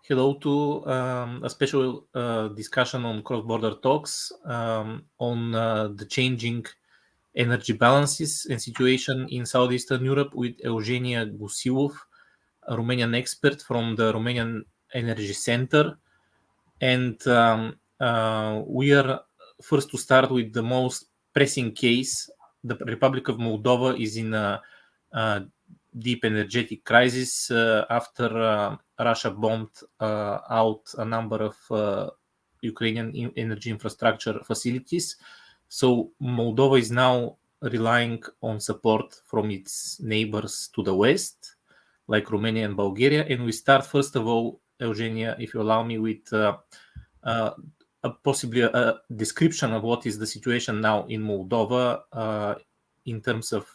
hello to a special discussion on cross-border talks on the changing energy balances and situation in Southeastern Europe with Eugenia Gușilov, a Romanian expert from the Romanian Energy Center. And we are first to start with the most pressing case. The Republic of Moldova is in a deep energetic crisis after Russia bombed out a number of Ukrainian energy infrastructure facilities. So Moldova is now relying on support from its neighbors to the west, like Romania and Bulgaria. And we start, first of all, Eugenia, if you allow me, with possibly a description of what is the situation now in Moldova in terms of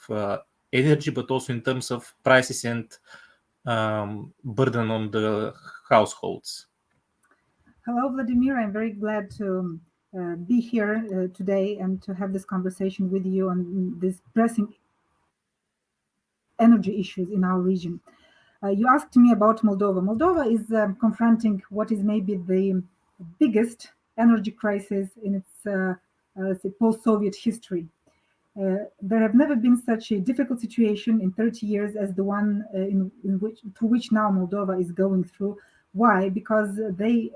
energy, but also in terms of prices and burden on the households. Hello, Vladimir. I'm very glad to be here today and to have this conversation with you on these pressing energy issues in our region. You asked me about Moldova. Moldova is confronting what is maybe the biggest energy crisis in its post-Soviet history. There have never been such a difficult situation in 30 years as the one through which now Moldova is going through. Why? Because the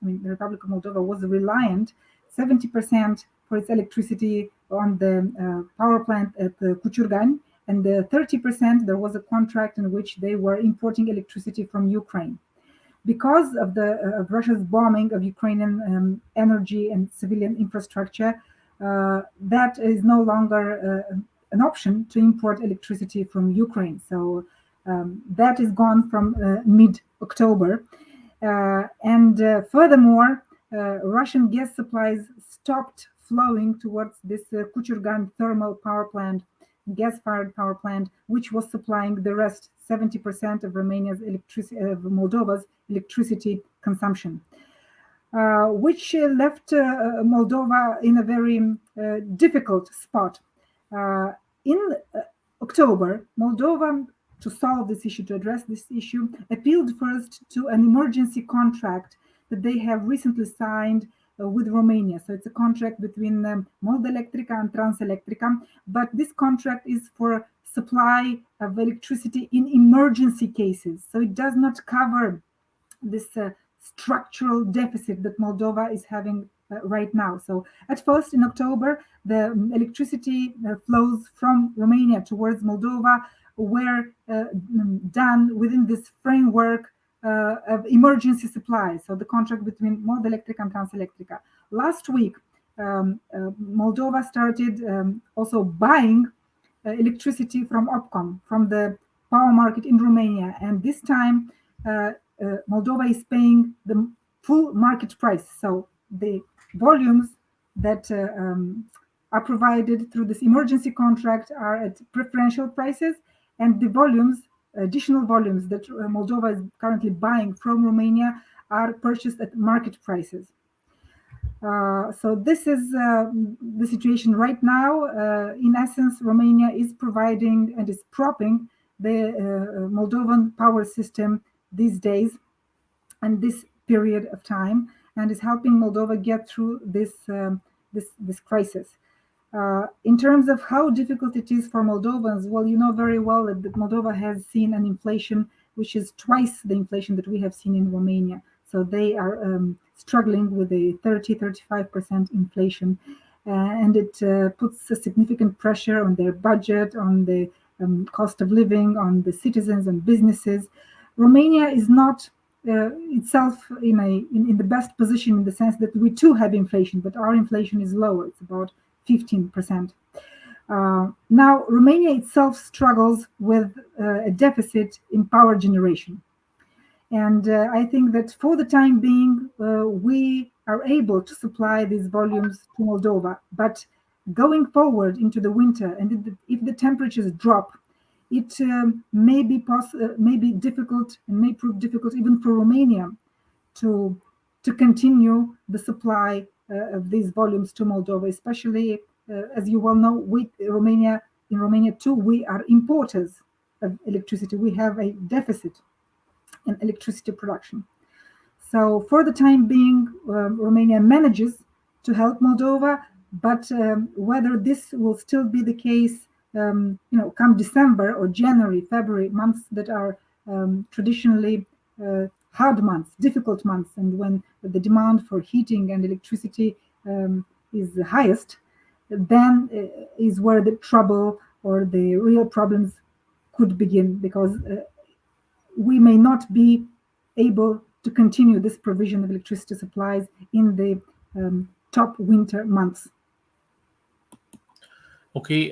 Republic of Moldova was reliant 70% for its electricity on the power plant at Cuciurgani, and 30% there was a contract in which they were importing electricity from Ukraine. Because of Russia's bombing of Ukrainian energy and civilian infrastructure, that is no longer an option to import electricity from Ukraine. So that is gone from mid-October. And furthermore, Russian gas supplies stopped flowing towards this Cuciurgani thermal power plant, gas-fired power plant, which was supplying the rest, 70% of Moldova's electricity consumption, which left Moldova in a very difficult spot. In October, Moldova, to solve this issue, to address this issue, appealed first to an emergency contract that they have recently signed with Romania. So it's a contract between Moldelectrica and Transelectrica, but this contract is for supply of electricity in emergency cases. So it does not cover this structural deficit that Moldova is having right now. So at first in October, the electricity flows from Romania towards Moldova were done within this framework of emergency supply. So the contract between Moldelectrica and Transelectrica. Last week, Moldova started also buying electricity from Opcom, from the power market in Romania. And this time, Moldova is paying the full market price. So the volumes that are provided through this emergency contract are at preferential prices, and the volumes, additional volumes that Moldova is currently buying from Romania are purchased at market prices. So this is the situation right now. In essence, Romania is providing and is propping the Moldovan power system these days and this period of time, and is helping Moldova get through this crisis. In terms of how difficult it is for Moldovans, well, you know very well that Moldova has seen an inflation which is twice the inflation that we have seen in Romania. So they are struggling with a 30-35% inflation, and it puts a significant pressure on their budget, on the cost of living, on the citizens and businesses. Romania is not itself in the best position in the sense that we too have inflation, but our inflation is lower. It's about 15%. Now, Romania itself struggles with a deficit in power generation. And I think that for the time being, we are able to supply these volumes to Moldova. But going forward into the winter, and if the temperatures drop, it may be difficult and may prove difficult even for Romania to continue the supply of these volumes to Moldova, especially as you well know, in Romania too, we are importers of electricity. We have a deficit in electricity production. So for the time being, Romania manages to help Moldova, but whether this will still be the case, come December or January, February, months that are traditionally hard months, difficult months, and when the demand for heating and electricity is the highest, then is where the trouble or the real problems could begin, because we may not be able to continue this provision of electricity supplies in the top winter months. Okay,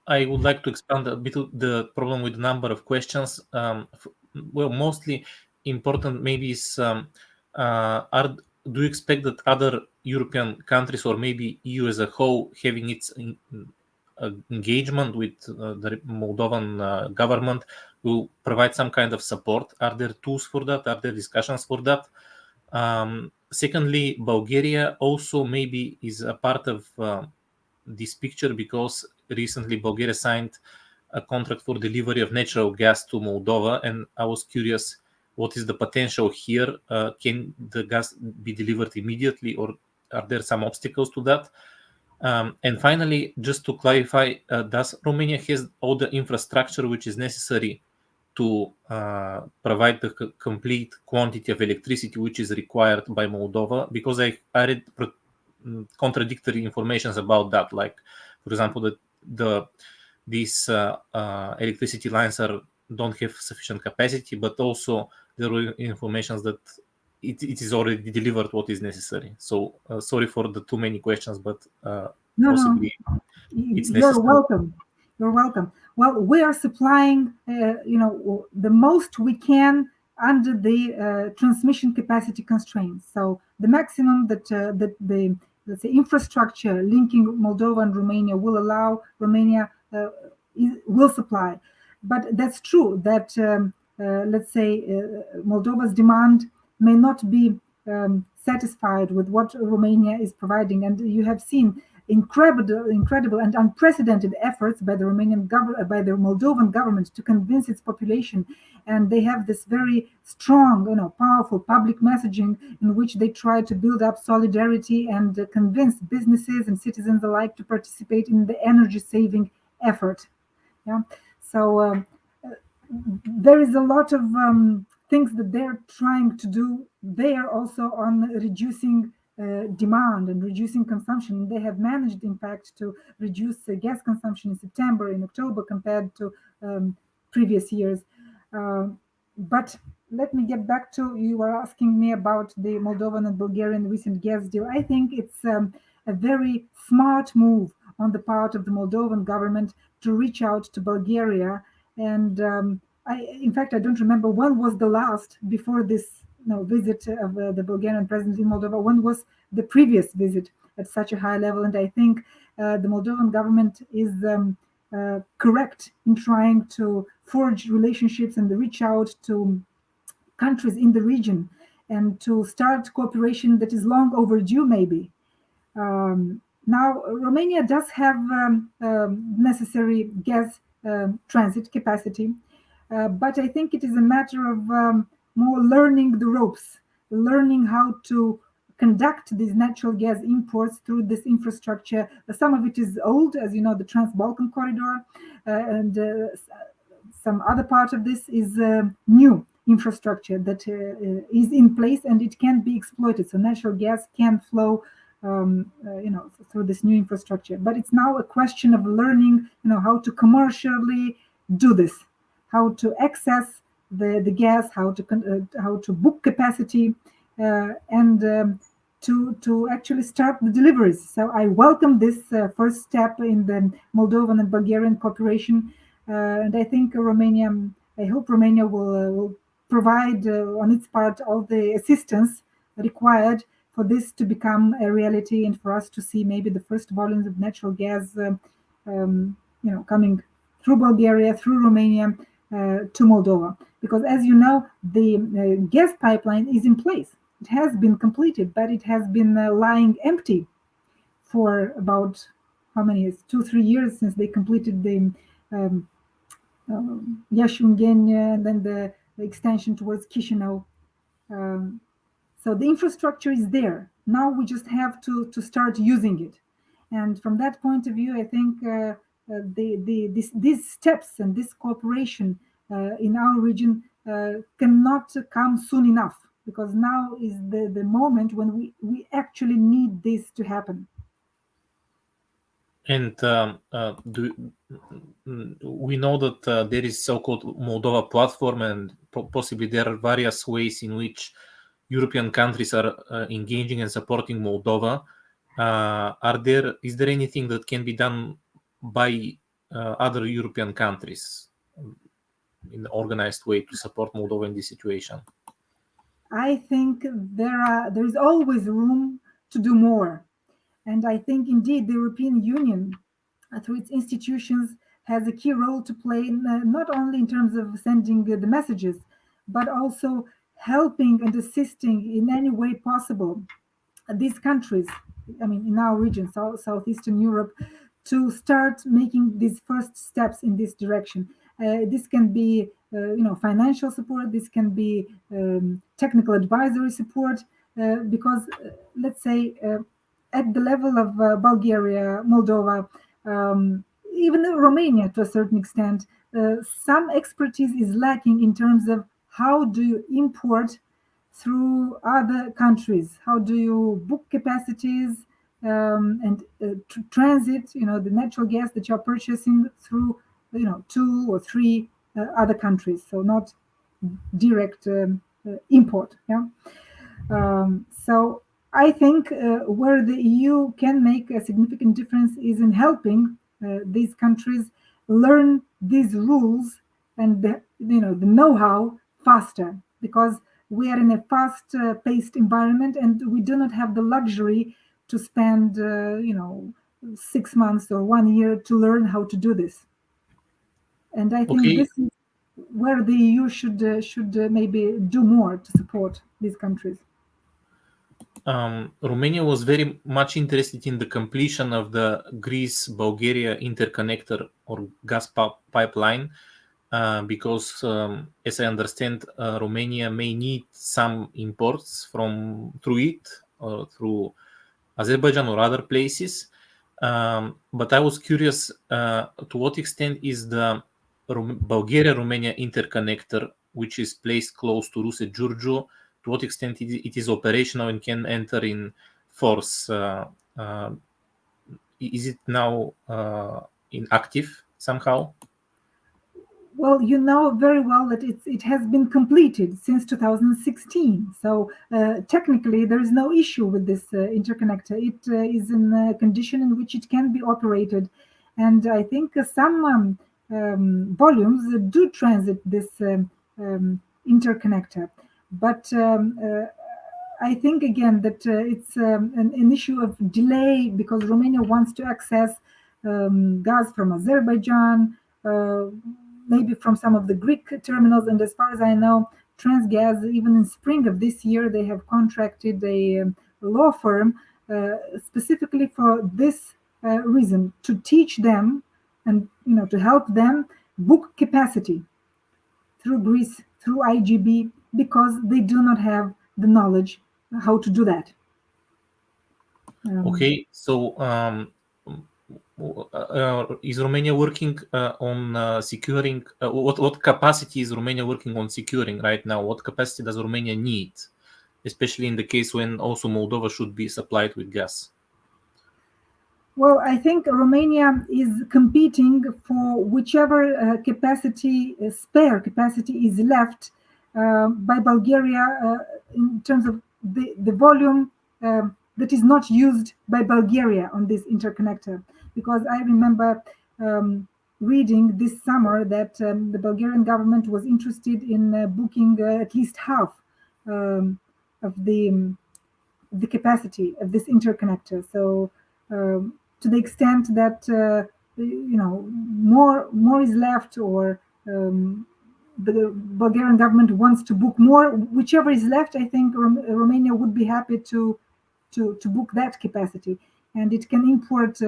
I would like to expand a bit the problem with the number of questions. Well, mostly important maybe is do you expect that other European countries or maybe EU as a whole having its engagement with the Moldovan government will provide some kind of support? Are there tools for that? Are there discussions for that? Secondly, Bulgaria also maybe is a part of this picture because recently Bulgaria signed a contract for delivery of natural gas to Moldova, and I was curious, what is the potential here? Can the gas be delivered immediately, or are there some obstacles to that? And finally, just to clarify, does Romania has all the infrastructure which is necessary to provide the complete quantity of electricity which is required by Moldova? Because I read contradictory informations about that, like for example that these electricity lines don't have sufficient capacity, but also there were informations that it is already delivered what is necessary. So sorry for the too many questions, but possibly it's necessary. You're welcome. You're welcome. Well, we are supplying, the most we can under the transmission capacity constraints. So the maximum that the, let's say, infrastructure linking Moldova and Romania will allow, Romania will supply. But that's true that, let's say, Moldova's demand may not be satisfied with what Romania is providing. And you have seen incredible and unprecedented efforts by the by the Moldovan government to convince its population, and they have this very strong, powerful public messaging in which they try to build up solidarity and convince businesses and citizens alike to participate in the energy saving effort. Yeah, so there is a lot of things that they're trying to do there also on reducing demand and reducing consumption. They have managed, in fact, to reduce gas consumption in September, in October, compared to previous years. But let me get back to, you were asking me about the Moldovan and Bulgarian recent gas deal. I think it's a very smart move on the part of the Moldovan government to reach out to Bulgaria. And in fact, I don't remember when was the last, before this visit of the Bulgarian president in Moldova, when was the previous visit at such a high level. And I think the Moldovan government is correct in trying to forge relationships and reach out to countries in the region and to start cooperation that is long overdue, maybe. Now, Romania does have necessary gas transit capacity, but I think it is a matter of more learning the ropes, learning how to conduct these natural gas imports through this infrastructure. Some of it is old, as you know, the Trans-Balkan corridor, and some other part of this is new infrastructure that is in place and it can be exploited. So natural gas can flow through this new infrastructure. But it's now a question of learning, how to commercially do this, how to access the gas, how to book capacity, and to actually start the deliveries. So I welcome this first step in the Moldovan and Bulgarian cooperation, and I think I hope Romania will provide on its part all the assistance required for this to become a reality and for us to see maybe the first volumes of natural gas, coming through Bulgaria, through Romania, to Moldova. Because as you know, the gas pipeline is in place. It has been completed, but it has been lying empty for about, how many years? 2-3 years since they completed the Iași-Ungheni and then the extension towards Chișinău. So the infrastructure is there. Now we just have to start using it. And from that point of view, I think these steps and this cooperation in our region cannot come soon enough, because now is the moment when we actually need this to happen. And we know that there is so-called Moldova platform, and possibly there are various ways in which European countries are engaging and supporting Moldova. Is there anything that can be done by other European countries in an organized way to support Moldova in this situation? I think there is always room to do more. And I think indeed the European Union, through its institutions, has a key role to play, not only in terms of sending the messages, but also helping and assisting in any way possible these countries, I mean, in our region, Southeastern Europe, to start making these first steps in this direction. This can be, financial support. This can be technical advisory support, because, let's say, at the level of Bulgaria, Moldova, even Romania to a certain extent, some expertise is lacking in terms of how do you import through other countries? How do you book capacities and transit, the natural gas that you're purchasing through, 2 or 3 other countries? So not direct import. Yeah. So I think where the EU can make a significant difference is in helping these countries learn these rules and the know-how faster, because we are in a fast-paced environment, and we do not have the luxury to spend 6 months or 1 year to learn how to do this. And I think Okay. this is where the EU should maybe do more to support these countries. Romania was very much interested in the completion of the Greece-Bulgaria interconnector or gas pipeline, because, as I understand, Romania may need some imports through it, or through Azerbaijan or other places. But I was curious, to what extent is the Bulgaria-Romania interconnector, which is placed close to Ruse-Giurgiu, to what extent it is operational and can enter in force? Is it now inactive somehow? Well, you know very well that it has been completed since 2016. So technically, there is no issue with this interconnector. It is in a condition in which it can be operated, and I think some volumes do transit this interconnector. But I think again that it's an issue of delay, because Romania wants to access gas from Azerbaijan, maybe from some of the Greek terminals. And as far as I know, Transgas, even in spring of this year, they have contracted a law firm specifically for this reason, to teach them and to help them book capacity through Greece, through IGB, because they do not have the knowledge how to do that. Okay, so is Romania working on securing? What capacity is Romania working on securing right now? What capacity does Romania need, especially in the case when also Moldova should be supplied with gas? Well, I think Romania is competing for whichever spare capacity is left by Bulgaria in terms of the volume that is not used by Bulgaria on this interconnector. Because I remember reading this summer that the Bulgarian government was interested in booking at least half of the capacity of this interconnector. So to the extent that more is left, or the Bulgarian government wants to book more, whichever is left, I think Romania would be happy to book that capacity, and it can import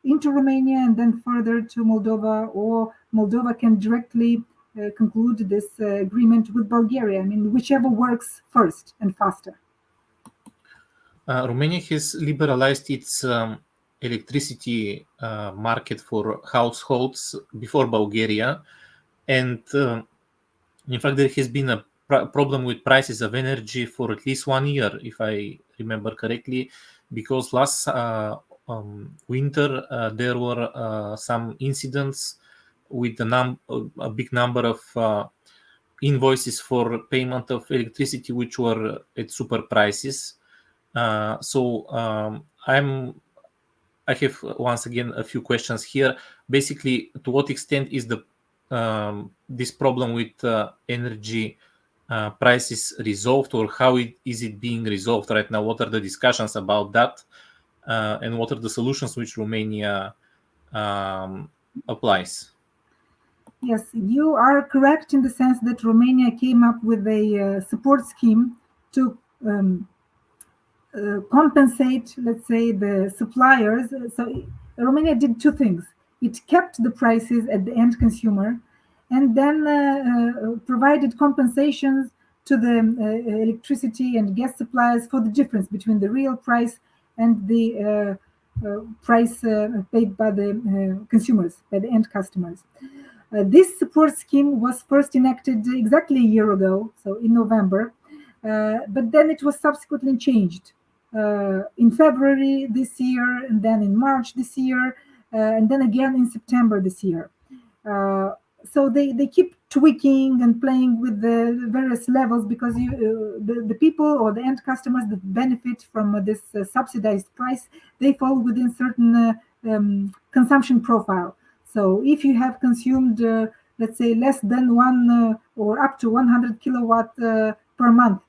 into Romania and then further to Moldova, or Moldova can directly conclude this agreement with Bulgaria. I mean, whichever works first and faster. Romania has liberalized its electricity market for households before Bulgaria, and in fact, there has been a problem with prices of energy for at least 1 year, if I remember correctly, because last winter there were some incidents with a big number of invoices for payment of electricity, which were at super prices. I have once again a few questions here. Basically, to what extent is this problem with energy prices resolved, or how is it being resolved right now? What are the discussions about that, and what are the solutions which Romania applies? Yes, you are correct in the sense that Romania came up with a support scheme to compensate, let's say, the suppliers. So Romania did two things. It kept the prices at the end consumer, and then provided compensations to the electricity and gas suppliers for the difference between the real price and the price paid by the consumers, by the end customers. This support scheme was first enacted exactly a year ago, so in November, but then it was subsequently changed in February this year, and then in March this year, and then again in September this year. So they keep tweaking and playing with the various levels, because the people or the end customers that benefit from this subsidized price, they fall within certain consumption profile. So if you have consumed, let's say, less than one or up to 100 kilowatt per month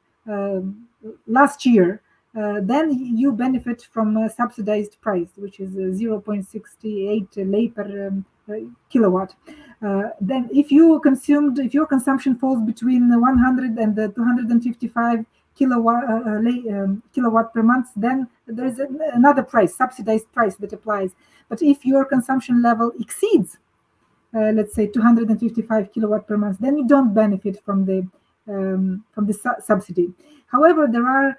last year, then you benefit from a subsidized price, which is 0.68 lei per kilowatt. Then if your consumption falls between 100 and 255 kilowatt per month, then there is another price, subsidized price, that applies. But if your consumption level exceeds, let's say, 255 kilowatt per month, then you don't benefit from the subsidy. However, there are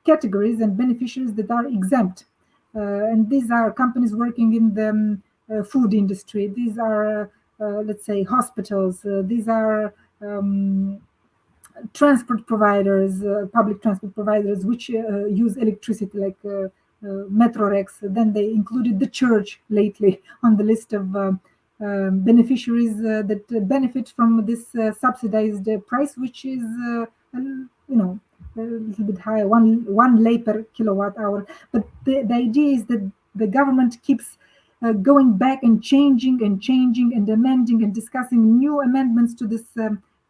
categories and beneficiaries that are exempt, and these are companies working in the food industry. These are, let's say, hospitals. These are transport providers, public transport providers, which use electricity, like Metrorex. Then they included the church lately on the list of beneficiaries that benefit from this subsidized price, which is, a little bit higher, one lei per kilowatt hour. But the idea is that the government keeps going back and changing and amending and discussing new amendments to this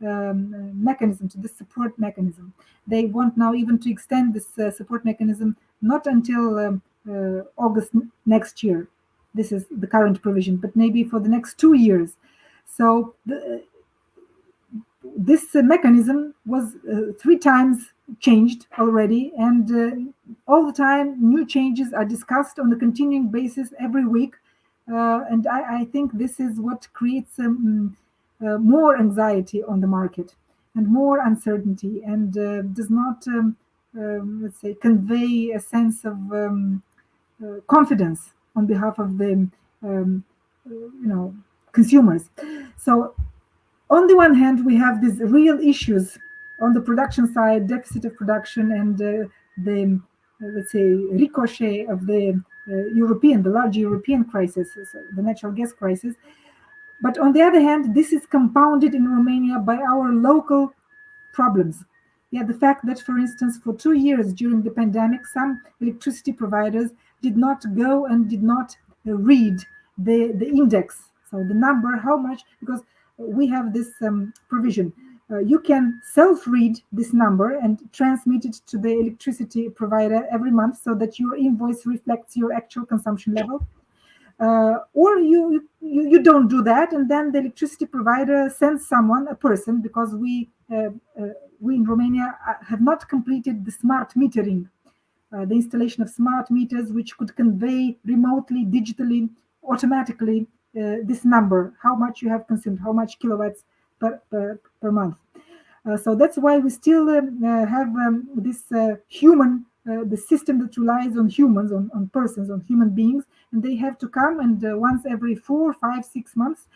mechanism, to this support mechanism. They want now even to extend this support mechanism not until August next year. This is the current provision, but maybe for the next 2 years. So this mechanism was 3 times changed already, and all the time new changes are discussed on a continuing basis every week. And I think this is what creates more anxiety on the market and more uncertainty, and does not, let's say, convey a sense of confidence on behalf of the consumers. So on the one hand, we have these real issues on the production side, deficit of production, and the let's say, ricochet of the large European crisis, the natural gas crisis. But on the other hand, this is compounded in Romania by our local problems. Yeah, the fact that, for instance, for 2 years during the pandemic, some electricity providers did not go and did not read the index, so the number, how much, because we have this provision. You can self-read this number and transmit it to the electricity provider every month, so that your invoice reflects your actual consumption level. Or you don't do that, and then the electricity provider sends someone, a person, because we in Romania have not completed the smart metering, the installation of smart meters, which could convey remotely, digitally, automatically this number, how much you have consumed, how much kilowatts per month. So that's why we still have this human the system that relies on humans, on persons, on human beings, and they have to come and once every 4, 5, 6 months,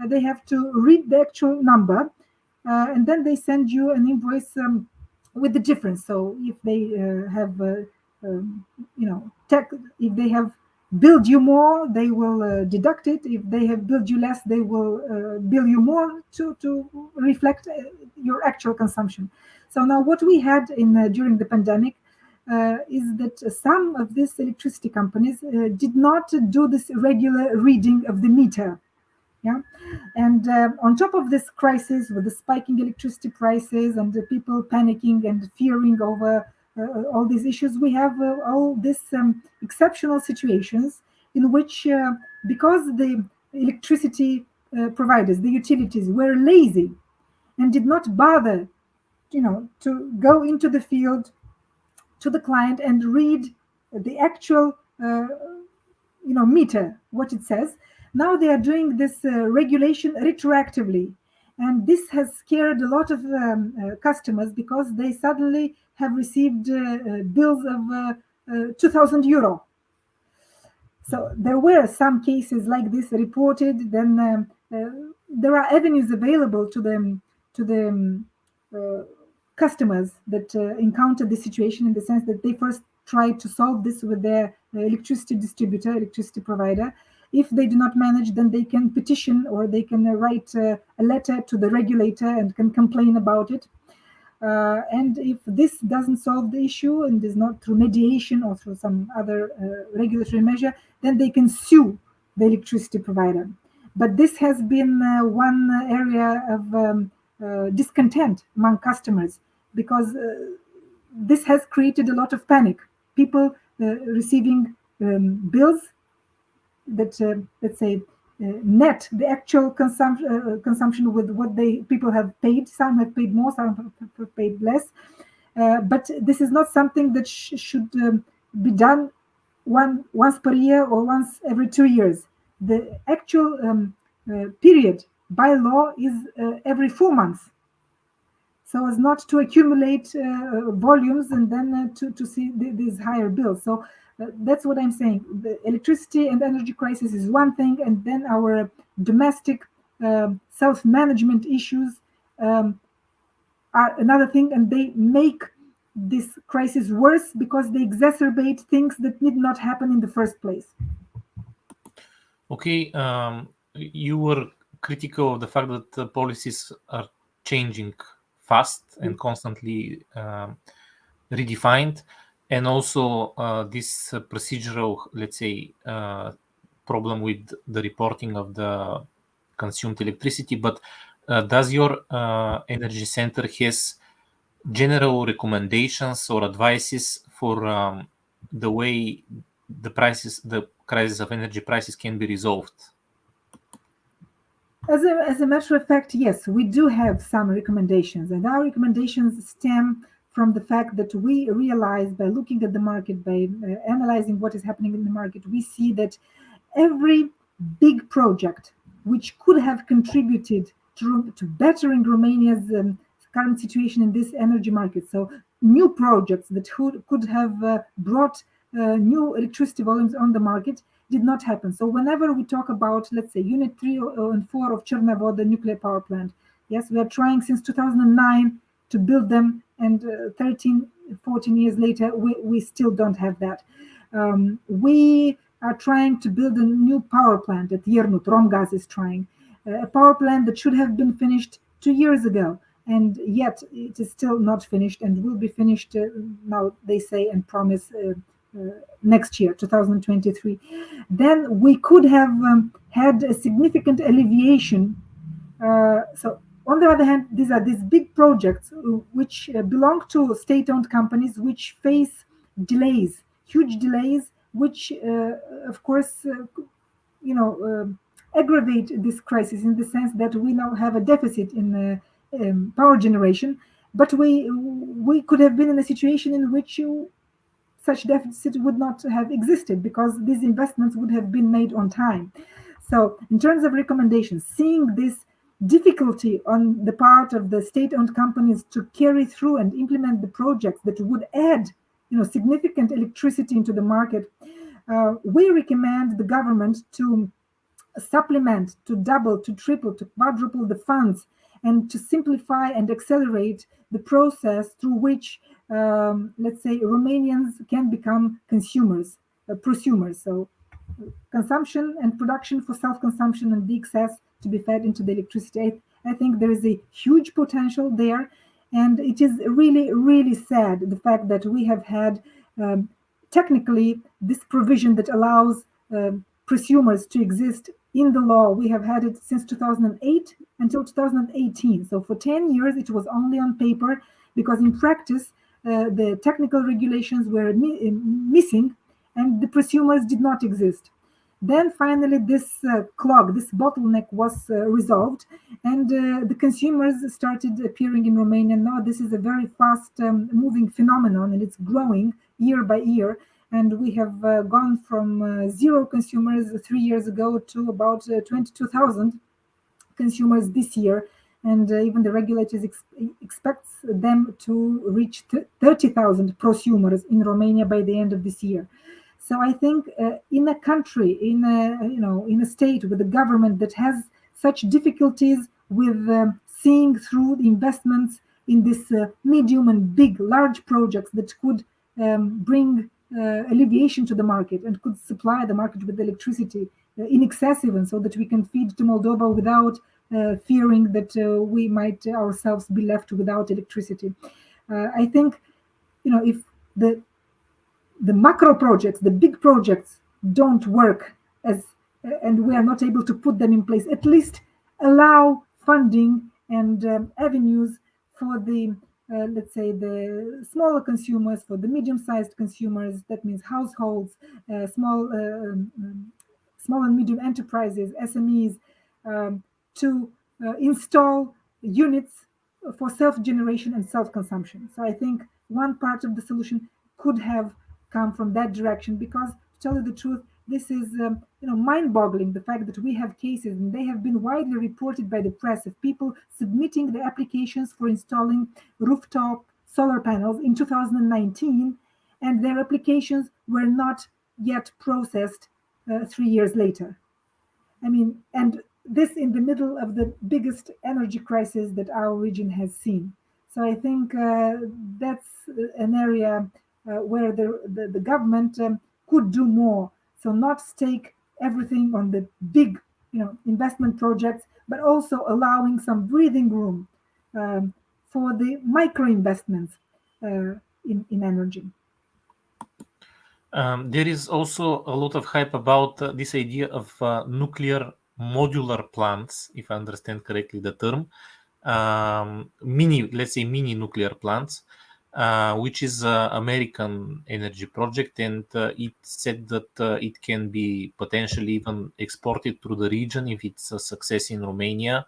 they have to read the actual number, and then they send you an invoice with the difference. So if they have, if they have billed you more, they will deduct it. If they have billed you less, they will bill you more to reflect your actual consumption. So now what we had during the pandemic is that some of these electricity companies did not do this regular reading of the meter. Yeah, and on top of this crisis with the spiking electricity prices and the people panicking and fearing over all these issues, we have all these exceptional situations in which, because the electricity providers, the utilities, were lazy and did not bother, to go into the field to the client and read the actual, meter, what it says. Now they are doing this regulation retroactively, and this has scared a lot of customers because they suddenly have received bills of 2,000 euro. So there were some cases like this reported. Then there are avenues available to the customers that encounter this situation, in the sense that they first try to solve this with their electricity distributor, electricity provider. If they do not manage, then they can petition, or they can write a letter to the regulator and can complain about it. And if this doesn't solve the issue and is not through mediation or through some other regulatory measure, then they can sue the electricity provider. But this has been one area of discontent among customers, because this has created a lot of panic. People receiving bills that, let's say, net the actual consumption with what people have paid. Some have paid more, some have paid less. But this is not something that should be done once per year or once every 2 years. The actual period by law is every 4 months, so as not to accumulate volumes and then to see these higher bills. So that's what I'm saying. The electricity and energy crisis is one thing, and then our domestic self-management issues are another thing, and they make this crisis worse because they exacerbate things that did not happen in the first place. Okay, you were critical of the fact that the policies are changing fast and constantly redefined, and also this procedural, let's say, problem with the reporting of the consumed electricity. But does your energy center has general recommendations or advices for the way the crisis of energy prices can be resolved? As a matter of fact, yes, we do have some recommendations, and our recommendations stem from the fact that we realize, by looking at the market, by analyzing what is happening in the market, we see that every big project which could have contributed to bettering Romania's current situation in this energy market, so new projects that could have brought new electricity volumes on the market, did not happen. So whenever we talk about, let's say, Unit 3 and 4 of Chernavod, the nuclear power plant, yes, we are trying since 2009 to build them, and 13, 14 years later, we still don't have that. We are trying to build a new power plant at Iernut. Romgaz is trying a power plant that should have been finished 2 years ago, and yet it is still not finished, and will be finished now, they say and promise, next year, 2023. Then we could have had a significant alleviation. So on the other hand, these are these big projects which belong to state-owned companies, which face delays, huge delays, which of course aggravate this crisis, in the sense that we now have a deficit in power generation. But we could have been in a situation in which such deficit would not have existed, because these investments would have been made on time. So in terms of recommendations, seeing this difficulty on the part of the state-owned companies to carry through and implement the projects that would add significant electricity into the market, we recommend the government to supplement, to double, to triple, to quadruple the funds, and to simplify and accelerate the process through which, let's say, Romanians can become consumers, prosumers. So consumption and production for self-consumption and the excess to be fed into the electricity. I think there is a huge potential there. And it is really, really sad, the fact that we have had technically this provision that allows prosumers to exist in the law. We have had it since 2008 until 2018. So for 10 years, it was only on paper, because in practice, the technical regulations were missing and the prosumers did not exist. Then finally, this clog, this bottleneck was resolved, and the consumers started appearing in Romania. Now this is a very fast moving phenomenon, and it's growing year by year. And we have gone from 0 consumers 3 years ago to about 22,000 consumers this year. And even the regulators expects them to reach 30,000 prosumers in Romania by the end of this year. So I think in a country, in a state with a government that has such difficulties with seeing through the investments in this medium and big, large projects that could bring alleviation to the market and could supply the market with electricity in excess even, so that we can feed to Moldova without fearing that we might ourselves be left without electricity. I think, if the macro projects, the big projects don't work and we are not able to put them in place, at least allow funding and avenues for the, let's say, the smaller consumers, for the medium-sized consumers, that means households, small and medium enterprises, SMEs, to install units for self-generation and self-consumption. So I think one part of the solution could have come from that direction, because to tell you the truth, this is mind-boggling, the fact that we have cases, and they have been widely reported by the press, of people submitting the applications for installing rooftop solar panels in 2019, and their applications were not yet processed 3 years later. I mean, and this in the middle of the biggest energy crisis that our region has seen. So I think that's an area where the government could do more. So not stake everything on the big, investment projects, but also allowing some breathing room for the micro investments in energy. There is also a lot of hype about this idea of nuclear modular plants, if I understand correctly the term, mini nuclear plants, which is an American energy project, and it said that it can be potentially even exported through the region if it's a success in Romania.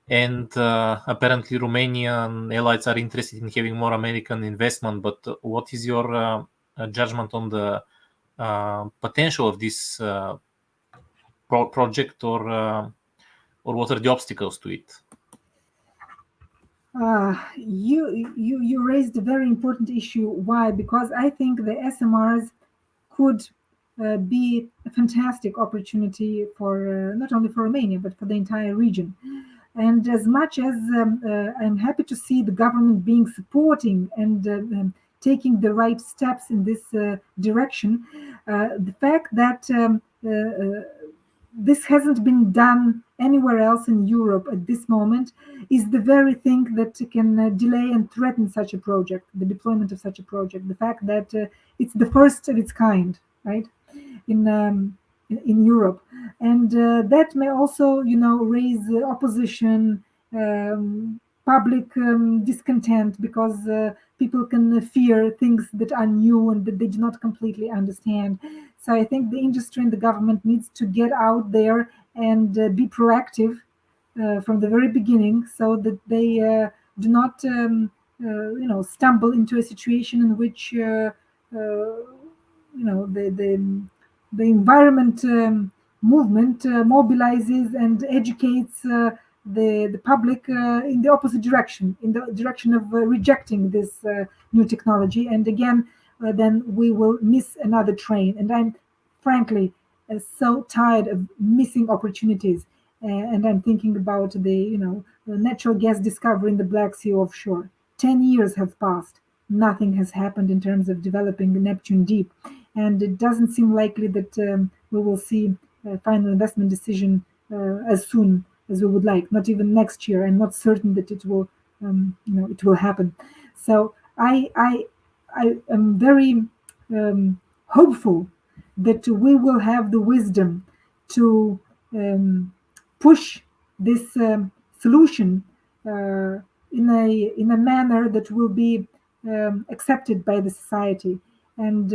And apparently Romanian allies are interested in having more American investment. But what is your judgment on the potential of this project, or what are the obstacles to it? You raised a very important issue. Why? Because I think the SMRs could be a fantastic opportunity for not only for Romania but for the entire region. And as much as I'm happy to see the government being supporting and taking the right steps in this direction, the fact that this hasn't been done anywhere else in Europe at this moment is the very thing that can delay and threaten such a project, the deployment of such a project. The fact that it's the first of its kind, right, in Europe, and that may also, raise opposition, public discontent, because people can fear things that are new and that they do not completely understand. So I think the industry and the government needs to get out there and be proactive from the very beginning, so that they do not, stumble into a situation in which, the environment movement mobilizes and educates the public in the opposite direction, in the direction of rejecting this new technology. And again, then we will miss another train. And I'm frankly so tired of missing opportunities. And I'm thinking about the natural gas discovery in the Black Sea offshore. 10 years have passed. Nothing has happened in terms of developing the Neptune Deep. And it doesn't seem likely that we will see a final investment decision as soon as we would like. Not even next year. I'm not certain that it will happen. So I am very hopeful that we will have the wisdom to push this solution in a manner that will be accepted by the society. And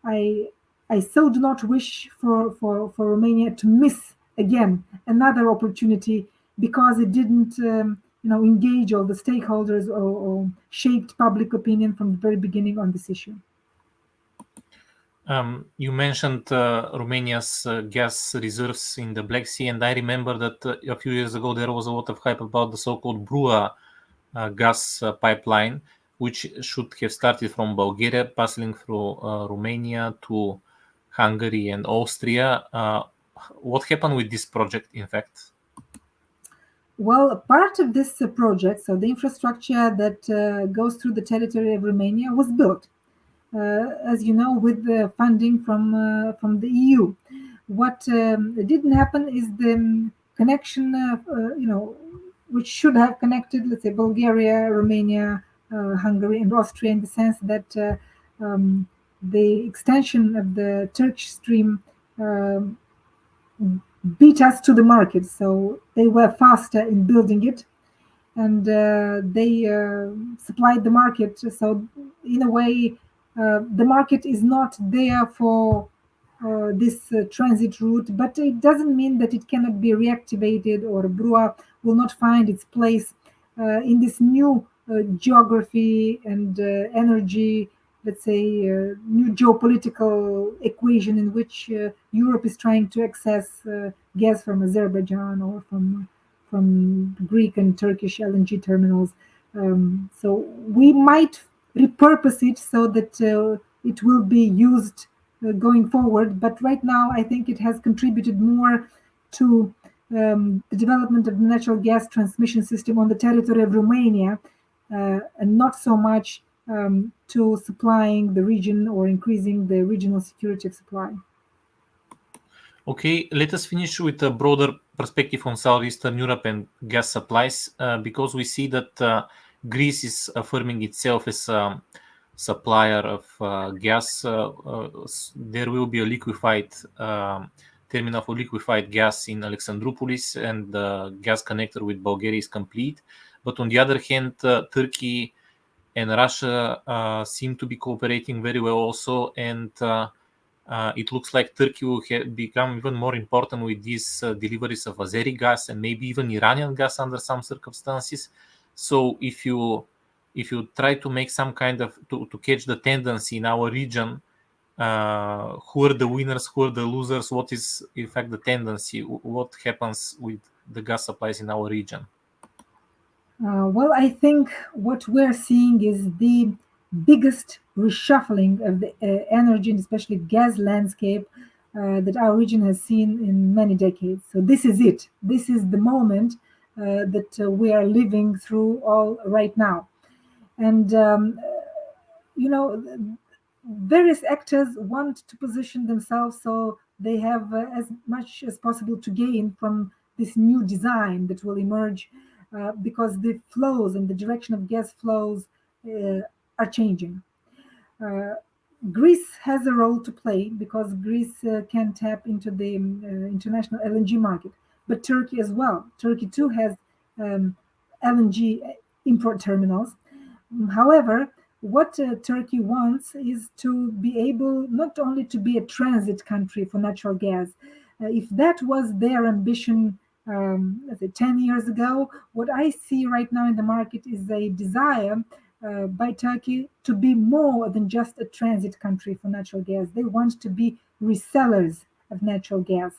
I so do not wish for Romania to miss again another opportunity because it didn't engage all the stakeholders or shaped public opinion from the very beginning on this issue. You mentioned Romania's gas reserves in the Black Sea, and I remember that a few years ago there was a lot of hype about the so-called BRUA gas pipeline, which should have started from Bulgaria, passing through Romania to Hungary and Austria. What happened with this project, in fact? Well, part of this project, so the infrastructure that goes through the territory of Romania, was built, as you know, with the funding from the EU. What didn't happen is the connection, which should have connected, let's say, Bulgaria, Romania, Hungary, and Austria, in the sense that the extension of the Turkish stream beat us to the market. So they were faster in building it, and they supplied the market. So in a way, the market is not there for this transit route, but it doesn't mean that it cannot be reactivated or BRUA will not find its place in this new geography and energy, let's say, new geopolitical equation in which Europe is trying to access gas from Azerbaijan or from Greek and Turkish LNG terminals. So we might repurpose it so that it will be used going forward. But right now, I think it has contributed more to the development of the natural gas transmission system on the territory of Romania, and not so much to supplying the region or increasing the regional security of supply. Okay, let us finish with a broader perspective on Southeastern Europe and gas supplies, because we see that Greece is affirming itself as a supplier of gas. There will be a liquefied terminal for liquefied gas in Alexandroupolis, and the gas connector with Bulgaria is complete. But on the other hand, Turkey and Russia seem to be cooperating very well also, and it looks like Turkey will become even more important with these deliveries of Azeri gas and maybe even Iranian gas under some circumstances. So if you try to make some kind of to catch the tendency in our region, who are the winners, who are the losers, what is in fact the tendency, what happens with the gas supplies in our region? Well, I think what we're seeing is the biggest reshuffling of the energy and especially gas landscape that our region has seen in many decades. So this is it. This is the moment that we are living through all right now. And, various actors want to position themselves so they have as much as possible to gain from this new design that will emerge, because the flows and the direction of gas flows are changing. Greece has a role to play because Greece can tap into the international LNG market, but Turkey as well. Turkey too has LNG import terminals. However, what Turkey wants is to be able not only to be a transit country for natural gas. If that was their ambition, let's say 10 years ago, what I see right now in the market is a desire by Turkey to be more than just a transit country for natural gas. They want to be resellers of natural gas.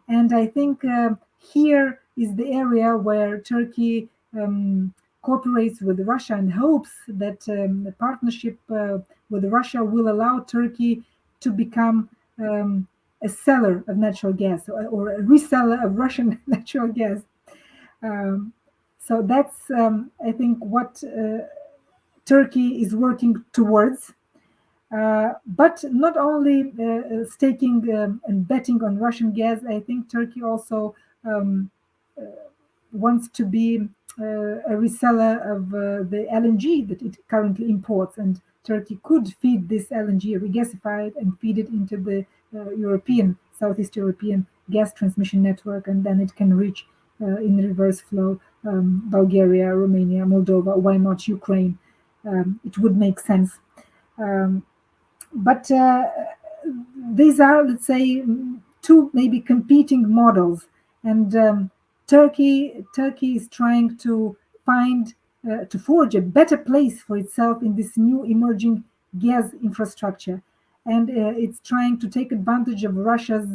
And I think here is the area where Turkey cooperates with Russia and hopes that the partnership with Russia will allow Turkey to become a seller of natural gas or a reseller of Russian natural gas. So that's, I think, what Turkey is working towards. But not only staking and betting on Russian gas, I think Turkey also wants to be a reseller of the LNG that it currently imports, and Turkey could feed this LNG, regasify it, and feed it into the Southeast European gas transmission network, and then it can reach in reverse flow Bulgaria, Romania, Moldova. Why not Ukraine? It would make sense. But these are, let's say, two maybe competing models, and Turkey is trying to forge a better place for itself in this new emerging gas infrastructure, and it's trying to take advantage of Russia's,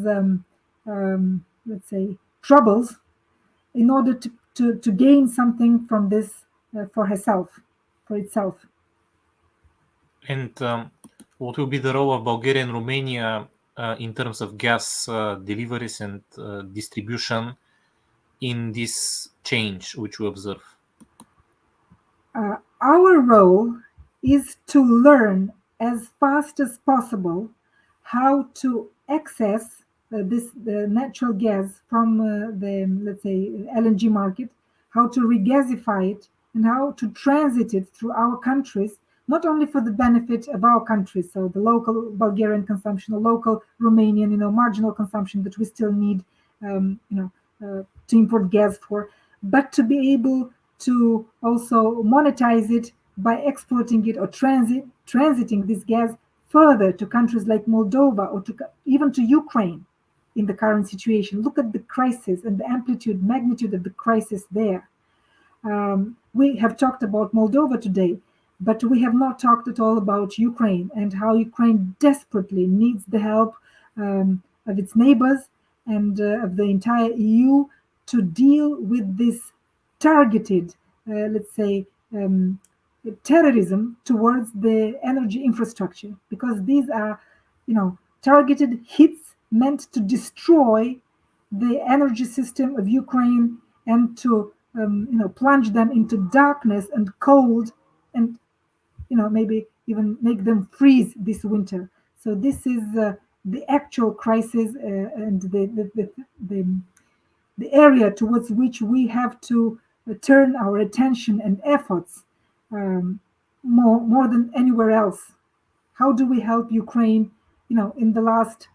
let's say, troubles in order to gain something from this for itself. And what will be the role of Bulgaria and Romania in terms of gas deliveries and distribution in this change which we observe? Our role is to learn as fast as possible how to access the natural gas from the, let's say, LNG market, how to regasify it, and how to transit it through our countries, not only for the benefit of our countries, so the local Bulgarian consumption, the local Romanian, marginal consumption that we still need, to import gas for, but to be able to also monetize it by exporting it or transiting this gas further to countries like Moldova or even to Ukraine in the current situation. Look at the crisis and the magnitude of the crisis there. We have talked about Moldova today, but we have not talked at all about Ukraine and how Ukraine desperately needs the help of its neighbors and of the entire EU to deal with this targeted, let's say, terrorism towards the energy infrastructure, because these are, targeted hits meant to destroy the energy system of Ukraine and to, plunge them into darkness and cold, and maybe even make them freeze this winter. So this is the actual crisis and the area towards which we have to turn our attention and efforts more than anywhere else. How do we help Ukraine? In the last,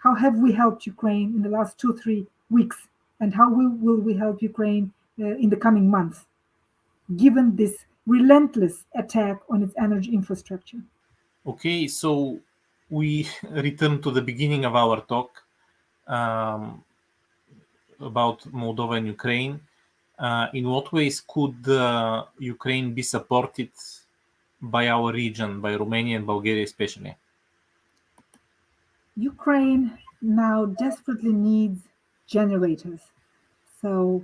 how have we helped Ukraine in the last 2-3 weeks, and how will we help Ukraine in the coming months, given this relentless attack on its energy infrastructure? Okay, so we return to the beginning of our talk about Moldova and Ukraine. In what ways could Ukraine be supported by our region, by Romania and Bulgaria especially? Ukraine now desperately needs generators. So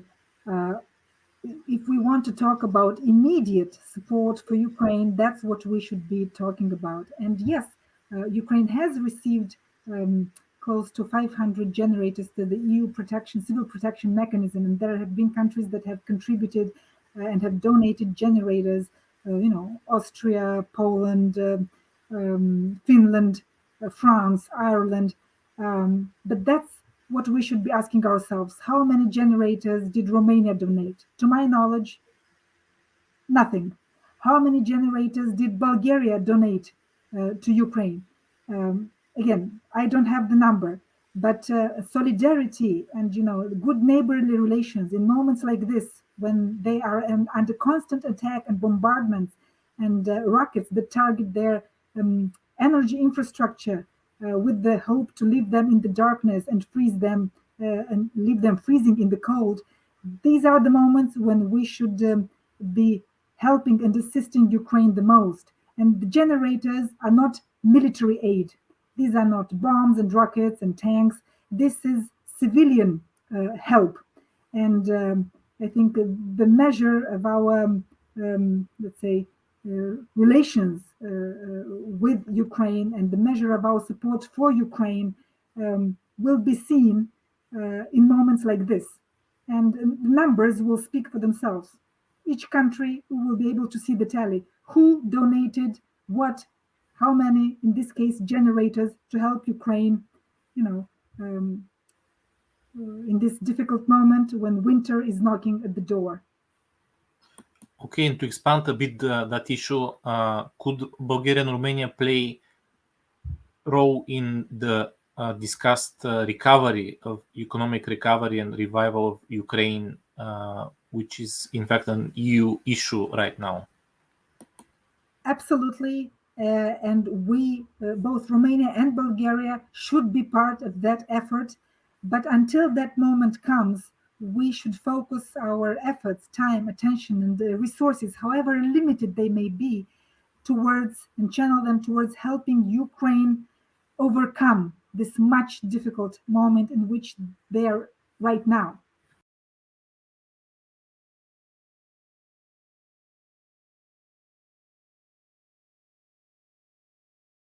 if we want to talk about immediate support for Ukraine, that's what we should be talking about. And yes, Ukraine has received close to 500 generators to the EU civil protection mechanism, and there have been countries that have contributed and have donated generators, Austria, Poland, Finland, France, Ireland. But that's what we should be asking ourselves. How many generators did Romania donate? To my knowledge, nothing. How many generators did Bulgaria donate to Ukraine? Again, I don't have the number, but solidarity and good neighborly relations in moments like this, when they are under constant attack and bombardments and rockets that target their energy infrastructure with the hope to leave them in the darkness and freeze them and leave them freezing in the cold. These are the moments when we should be helping and assisting Ukraine the most. And the generators are not military aid. These are not bombs and rockets and tanks. This is civilian help. And I think the measure of our, let's say, relations with Ukraine and the measure of our support for Ukraine will be seen in moments like this. And the numbers will speak for themselves. Each country will be able to see the tally. Who donated what, how many, in this case, generators to help Ukraine, in this difficult moment when winter is knocking at the door. Okay, and to expand a bit that issue, could Bulgaria and Romania play role in the discussed recovery of economic recovery and revival of Ukraine, which is in fact an EU issue right now? Absolutely. And we, both Romania and Bulgaria, should be part of that effort. But until that moment comes, we should focus our efforts, time, attention, and the resources, however limited they may be, towards and channel them towards helping Ukraine overcome this much difficult moment in which they are right now.